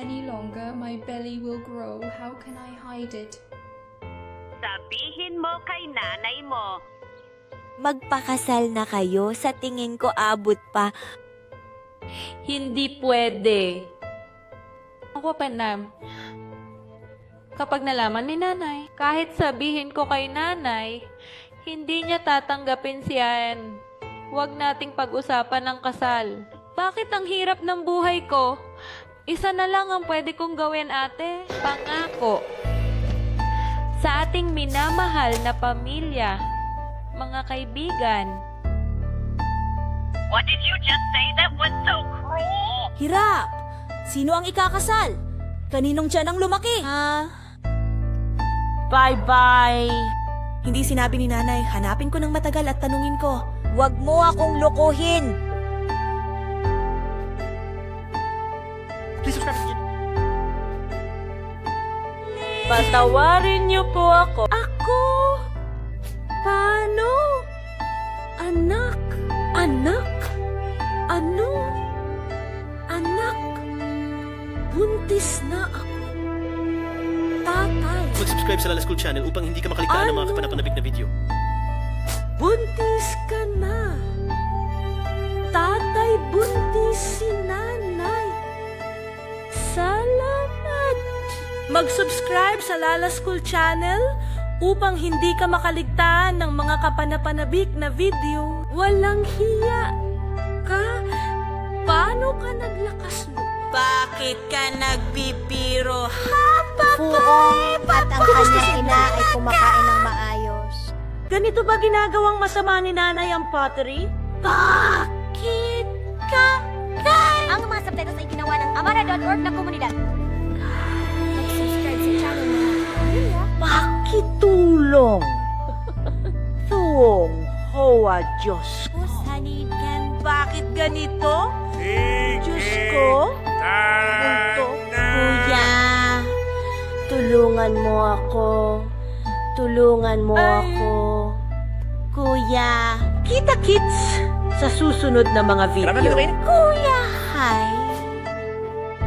Any longer, my belly will grow. How can I hide it? Sabihin mo kay nanay mo. Magpakasal na kayo, sa tingin ko abot pa. Hindi pwede. Ako Panam, kapag nalaman ni nanay, kahit sabihin ko kay nanay, hindi niya tatanggapin si Anne. Huwag nating pag-usapan ng kasal. Bakit ang hirap ng buhay ko? Isa na lang ang pwede kong gawin, ate. Pangako. Sa ating minamahal na pamilya, mga kaibigan. What did you just say that was so cruel? Hirap! Sino ang ikakasal? Kaninong tiyan ang lumaki? Bye-bye. Hindi sinabi ni nanay, hanapin ko ng matagal at tanungin ko. Huwag mo akong lokohin. Please subscribe. Patawarin niyo po ako. Ako? Paano? Anak? Anak? Ano? Anak? Buntis na ako. Tatay? Mag-subscribe sa Lala School Channel upang hindi ka makaligtaan ng mga kapanapanabik na video. Buntis ka na. Tatay, buntis si nanay. Salamat! Mag-subscribe sa Lala School Channel upang hindi ka makaligtaan ng mga kapanapanabik na video. Walang hiya ka. Paano ka naglakas mo? Bakit ka nagbibiro? Puong at ang kanyang ina ay kumakain ng maayos. Ganito ba ginagawang masama ni nanay ang pottery? Bakit ka? Ang mga subtitles ay ginawa ng amara.org na komunidad. Mag-subscribe sa channel mo. Pakitulong. Tuong Hoa Diyos ko. Bakit ganito? Diyos ko? Multo. Kuya, tulungan mo ako. Tulungan mo ako. Kuya. Kita-kits sa susunod na mga video. Kuya, hi.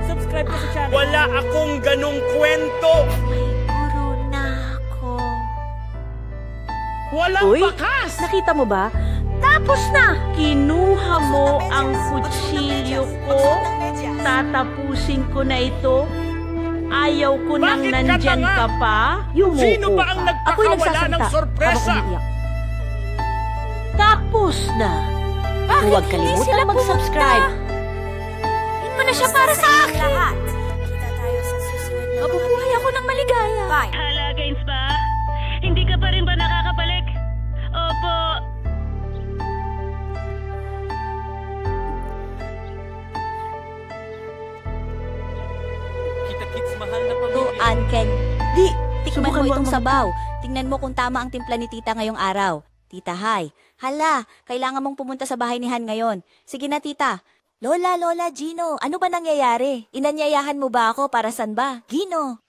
Subscribe ka sa channel. Wala akong ganong kwento! May guro na ako. Walang Uy, bakas! nakita mo ba? Tapos na! Kinuha mo ang kutsilyo ko. Tatapusin ko na ito. Ayaw ko nang Bakit ka nandyan tanga? ka pa. Yumuko Sino ba ang ka. Ako'y nagpakawala ng nagsasalita sorpresa? habang umiiyak. Tapos na. Huwag kalimutang mag-subscribe. Hindi mo na siya para sa akin. Lahat. Kita tayo sa susunod na Mabubuhay ako ng maligaya. Bye. Hala, Gaines ba? Hindi ka pa rin ba nakakabalik? Opo. Kita-kits mahal na Tuan, Ken. Di, tikman Subukan mo mo itong ang sabaw. Tingnan mo kung tama ang timpla ni tita ngayong araw. Tita, hi. Hala, kailangan mong pumunta sa bahay ni Han ngayon. Sige na, tita. Lola, Gino, ano ba nangyayari? Inanyayahan mo ba ako para san ba? Gino.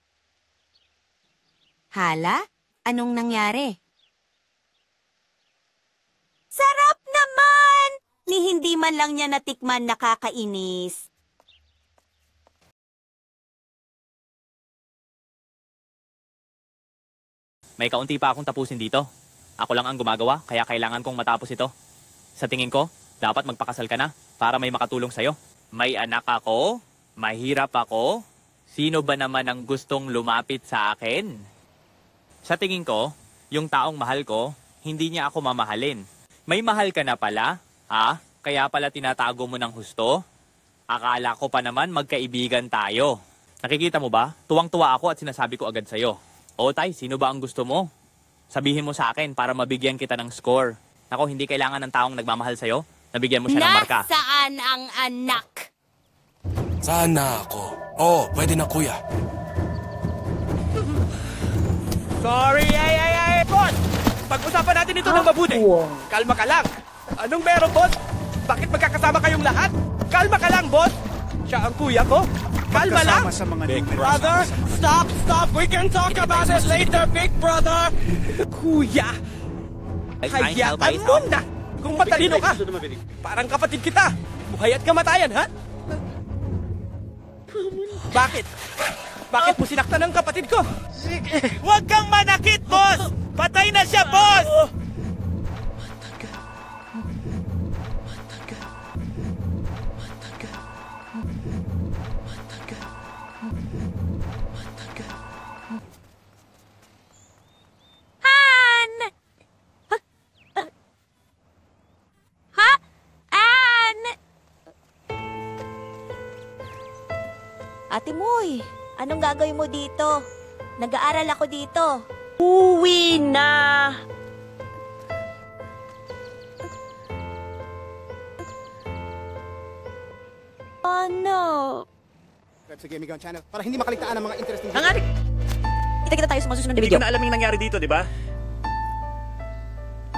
Hala? Anong nangyari? Sarap naman! Ni hindi man lang niya natikman, nakakainis. May kaunti pa akong tapusin dito. Ako lang ang gumagawa, kaya kailangan kong matapos ito. Sa tingin ko, dapat magpakasal ka na para may makatulong sa'yo. May anak ako, mahirap ako. Sino ba naman ang gustong lumapit sa akin? Sa tingin ko, yung taong mahal ko, hindi niya ako mamahalin. May mahal ka na pala, ha? Kaya pala tinatago mo ng husto? Akala ko pa naman magkaibigan tayo. Nakikita mo ba? Tuwang-tuwa ako at sinasabi ko agad sa'yo. O tay, sino ba ang gusto mo? Sabihin mo sa akin para mabigyan kita ng score. Nako, hindi kailangan ng taong nagmamahal sa'yo. Nabigyan mo siya ng marka. Nasaan ang anak? Sana ako. Oo, pwede na kuya. Sorry, ay! Boss! Pag-usapan natin ito ng mabuti. Kalma ka lang. Anong meron, boss? Bakit magkakasama kayong lahat? Kalma ka lang, boss. Siya ang kuya ko. Kalma lang. Big brother, stop. We can talk about it later, big brother. Kuya, hayaan mo na. Kung matalino ka, parang kapatid kita. Buhay at kamatayan, ha? Bakit? Bakit mo sinaktan ang kapatid ko? Huwag kang manakit, boss! Patay na siya, boss! Han! Ha? Ann! Ate Moy, anong gagawin mo dito? Nag-aaral ako dito. Uwi na! Ano? Subscribe sa Gaming Gun Channel para hindi makaligtaan ang mga interesting Hangarik! Kita-kita tayo sa mga susunod na Hindi video. ko na alam yung nangyari dito, di ba?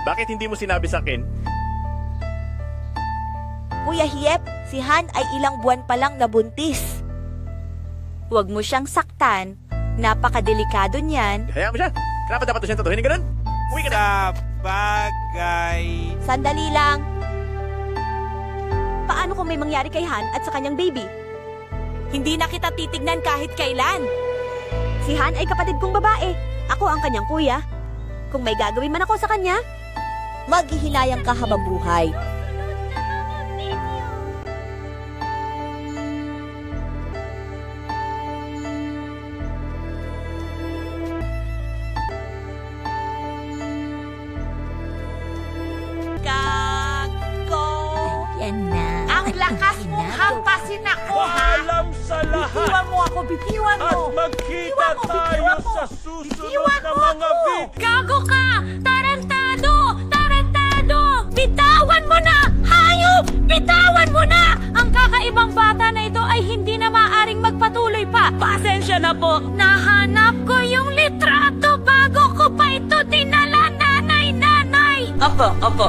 Bakit hindi mo sinabi sa akin? Kuya Hiep, si Han ay ilang buwan pa lang nabuntis. Huwag mo siyang saktan. Napakadelikado niyan. Hayaan mo siya. Karapat dapat siya tatuhin, ganun? Uwi ka na. Sa bagay... Sandali lang. Paano kung may mangyari kay Han at sa kanyang baby? Hindi na kita titignan kahit kailan. Si Han ay kapatid kong babae. Ako ang kanyang kuya. Kung may gagawin man ako sa kanya, maghihinayang ka habang buhay. Ang lakas mong hampasin ako, ha? Alam sa lahat! Bitiwan mo ako, bitiwan mo! At magkita tayo sa susunod na mga video! Gago ka! Tarantado! Tarantado! Bitawan mo na! Hayop! Bitawan mo na! Ang kakaibang bata na ito ay hindi na maaring magpatuloy pa. Pasensya na po. Nahanap ko yung litrato bago ko pa ito dinala, nanay! Opo.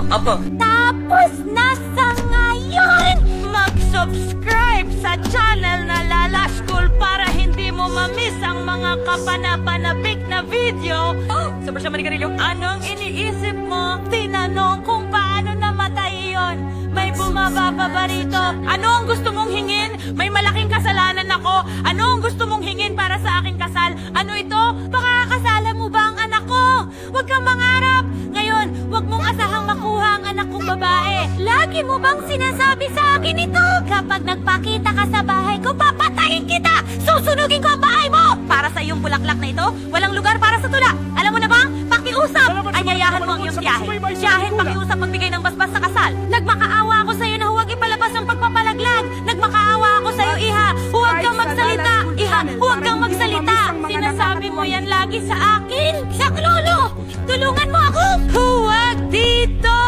Tapos nasa ngayon, mag-subscribe sa channel na Lala School para hindi mo ma-miss ang mga kapanapanabik na video. Super siya manigarilyo. Anong iniisip mo? Tinanong kung paano namatay yon. May bumaba pa ba rito? Ano ang gusto mong hingin? May malaking kasalanan ako. Ano ang gusto mong hingin para sa aking kasal? Ano ito? Pakakasala mo ba ang anak ko? Huwag kang mangarap. Ngayon, huwag mong asahang makuha ang anak kong babae. Lagi mo bang sinasabi sa akin ito? Kapag nagpakita ka sa bahay ko, papatayin kita! Susunugin ko ang bahay mo! Para sa iyong bulaklak na ito, walang lugar para sa tula. Alam mo na bang? Pakiusap! Anyayahan mo ang iyong tiyahe. Tiyahin pakiusap magbigay ng basbas sa kasal. Nagmakaawa ako sa iyo na huwag ipalabas ang pagpapalaglag. Nagmakaawa ako sa iyo, Iha. Huwag kang magsalita. Iha, huwag kang magsalita. Sinasabi mo yan lagi sa akin. Saklolo! Tulungan mo ako! Huwag dito!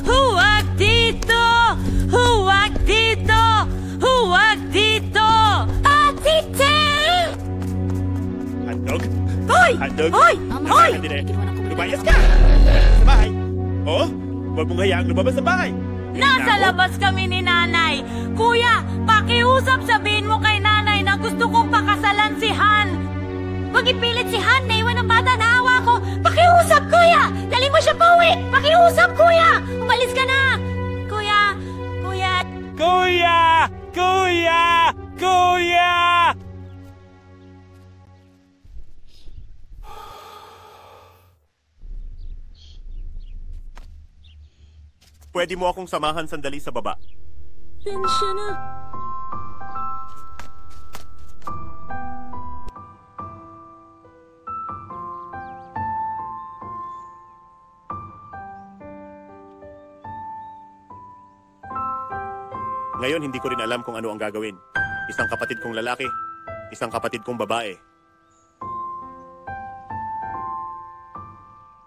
Huwag dito! Huwag dito! Huwag dito! Atitel! Handog? Hoy! Handog? Hoy! Hoy! Lumayas ka! Sa bahay. Oh, huwag mong hayaang lumabas sa bahay. Nasa labas kami ni nanay. Kuya, pakiusap sabihin mo kay nanay na gusto kong pakasalan si Han. Huwag ipilit si Han, naiwan ang bata, naawa ko. Pakiusap, kuya! Dali mo siya pauwi! Pakiusap, kuya! Umalis ka na! Kuya! Kuya! Kuya! Kuya! Kuya! Pwede mo akong samahan sandali sa baba. Tensya na. Ngayon, hindi ko rin alam kung ano ang gagawin. Isang kapatid kong lalaki, isang kapatid kong babae.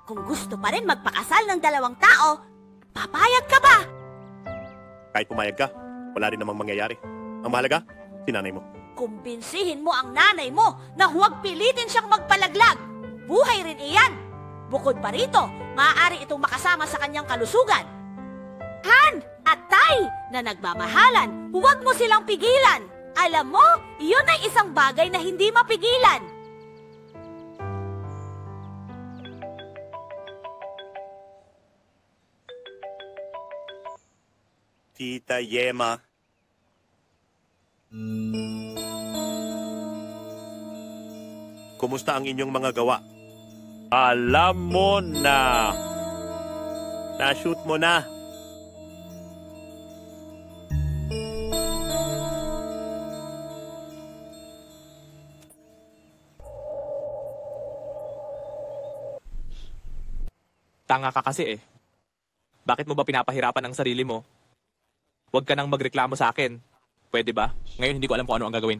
Kung gusto pa rin magpakasal ng dalawang tao, papayag ka ba? Kahit pumayag ka, wala rin namang mangyayari. Ang mahalaga, si nanay mo. Kumbinsihin mo ang nanay mo na huwag pilitin siyang magpalaglag. Buhay rin iyan. Bukod pa rito, maaari itong makasama sa kanyang kalusugan. Han at Tay na nagmamahalan, huwag mo silang pigilan. Alam mo, iyon ay isang bagay na hindi mapigilan. Tita Yema. Kumusta ang inyong mga gawa? Alam mo na. Na-shoot mo na. Tanga ka kasi eh. Bakit mo ba pinapahirapan ang sarili mo? Huwag ka nang magreklamo sa akin. Pwede ba? Ngayon hindi ko alam kung ano ang gagawin.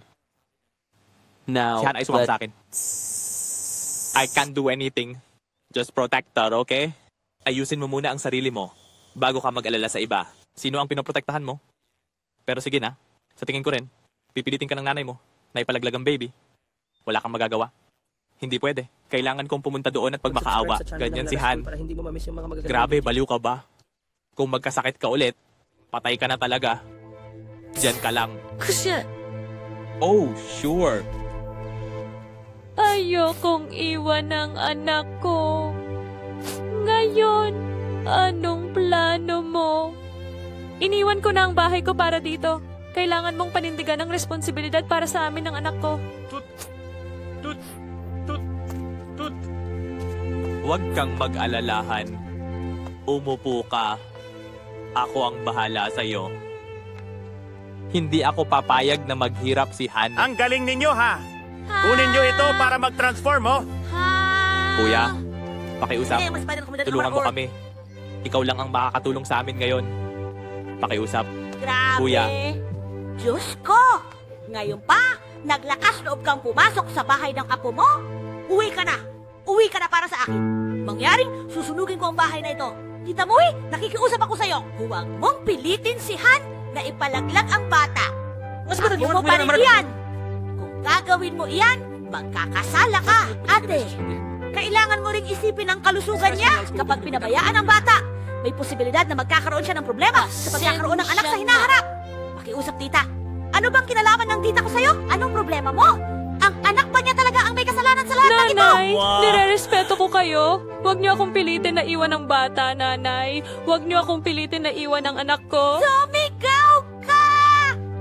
Now, Si Han ay sumama sa akin. I can't do anything. Just protect her, okay? Ayusin mo muna ang sarili mo bago ka mag-alala sa iba. Sino ang pinoprotektahan mo? Pero sige na, sa tingin ko rin, pipilitin ka ng nanay mo na ipalaglag ang baby. Wala kang magagawa. Hindi pwede. Kailangan kong pumunta doon at pag makaawa. Ganyan si Han. Grabe, baliw ka ba? Kung magkasakit ka ulit, patay ka na talaga. Diyan ka lang. Kusya! Oh, sure. Ayokong iwan ang anak ko. Ngayon, anong plano mo? Iniwan ko na ang bahay ko para dito. Kailangan mong panindigan ang responsibilidad para sa amin ng anak ko. Tut! Huwag kang mag-alalahan. Umupo ka. Ako ang bahala sa'yo. Hindi ako papayag na maghirap si Han. Ang galing ninyo, ha? Kunin nyo ito para mag-transform, oh. Kuya, pakiusap. Tulungan mo kami. Ikaw lang ang makakatulong sa amin ngayon. Pakiusap. Grabe! Kuya. Diyos ko! Ngayon pa, naglakas loob kang pumasok sa bahay ng apo mo? Uwi ka na! Uwi ka na para sa akin! Mangyaring, susunugin ko ang bahay na ito. Tita Moy, nakikiusap ako sa'yo. Huwag mong pilitin si Han na ipalaglag ang bata. Ako mo pa rin iyan! Kung gagawin mo iyan, magkakasala ka. Ate, kailangan mo ring isipin ang kalusugan niya kapag pinabayaan ang bata. May posibilidad na magkakaroon siya ng problema sa pagkakaroon ng anak sa hinaharap. Pakiusap, tita. Ano bang kinalaman ng tita ko sa'yo? Anong problema mo? Ang anak pa niya talaga ang may kasalanan sa lahat ng ito. Nanay, nirerespeto ko kayo. Huwag niyo akong pilitin na iwan ang bata, nanay. Huwag niyo akong pilitin na iwan ang anak ko. Sumigaw ka!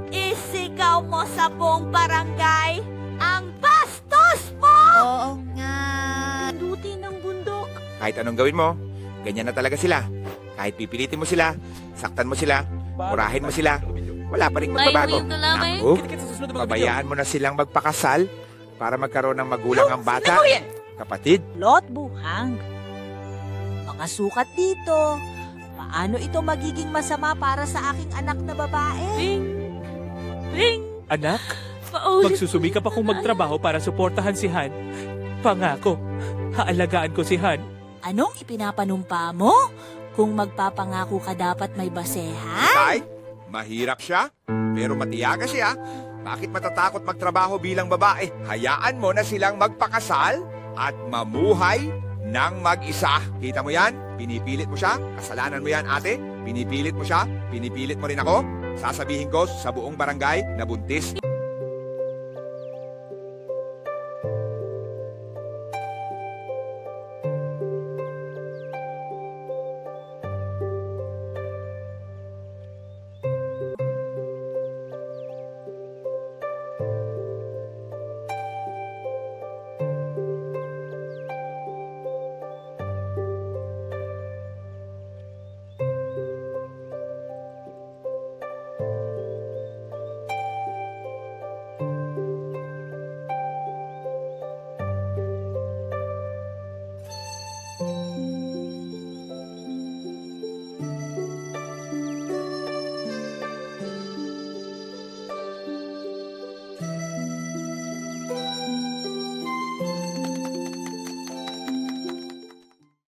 Isigaw mo sa buong barangay ang bastos mo! Oo nga. Duti ng bundok. Kahit anong gawin mo, ganyan na talaga sila. Kahit pipilitin mo sila, saktan mo sila, murahin mo sila, wala pa rin magbabago. Naku, pabayaan mo na silang magpakasal para magkaroon ng magulang ang bata. Kapatid. Lot buhang. Mga sukat dito. Paano ito magiging masama para sa aking anak na babae? Ring! Anak, Paulit. magsusumikap akong magtrabaho para suportahan si Han. Pangako, haalagaan ko si Han. Anong ipinapanumpa mo? Kung magpapangako ka dapat may basehan? Kahit mahirap siya, pero matiyaga siya. Bakit matatakot magtrabaho bilang babae? Hayaan mo na silang magpakasal at mamuhay ng mag-isa. Kita mo yan? Pinipilit mo siya. Kasalanan mo yan, ate. Pinipilit mo siya. Pinipilit mo rin ako. Sasabihin ko sa buong barangay na buntis.